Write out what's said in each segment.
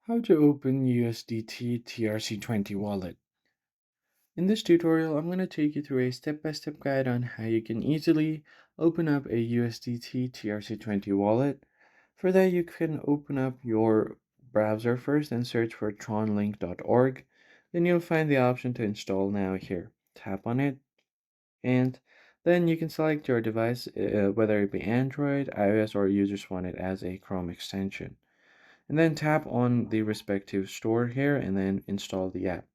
How to open USDT TRC20 wallet. In this tutorial, I'm going to take you through a step-by-step guide on how you can easily open up a USDT TRC20 wallet. For that, you can open up your browser first and search for tronlink.org. Then you'll find the option to install now here. Tap on it, and then you can select your device, whether it be Android, iOS, or you just want it as a Chrome extension. And then tap on the respective store here and then install the app.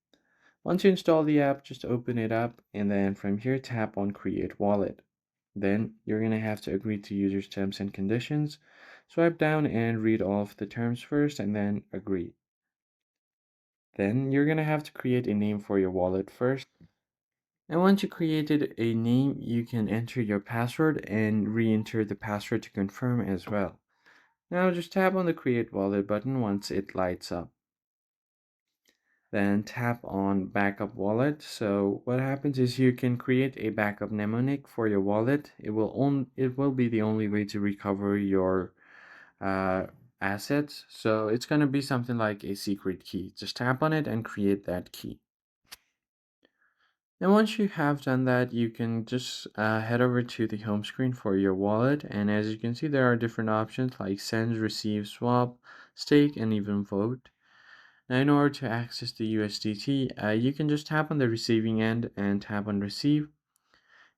Once you install the app, just open it up and then from here tap on create wallet. Then you're going to have to agree to user's terms and conditions. Swipe down and read all of the terms first and then agree. Then you're going to have to create a name for your wallet first. And once you created a name, you can enter your password and re-enter the password to confirm as well. Now just tap on the create wallet button once it lights up. Then tap on backup wallet. So what happens is you can create a backup mnemonic for your wallet. It will be the only way to recover your uh, assets. So it's going to be something like a secret key. Just tap on it and create that key. And once you have done that, you can just head over to the home screen for your wallet. And as you can see, there are different options like send, receive, swap, stake, and even vote. Now, in order to access the USDT, you can just tap on the receiving end and tap on receive.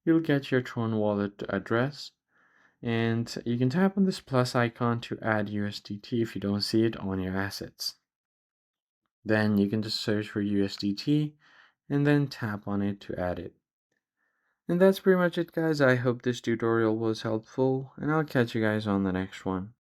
You'll get your TRON wallet address, and you can tap on this plus icon to add USDT if you don't see it on your assets. Then you can just search for USDT and then tap on it to add it. And that's pretty much it, guys. I hope this tutorial was helpful, and I'll catch you guys on the next one.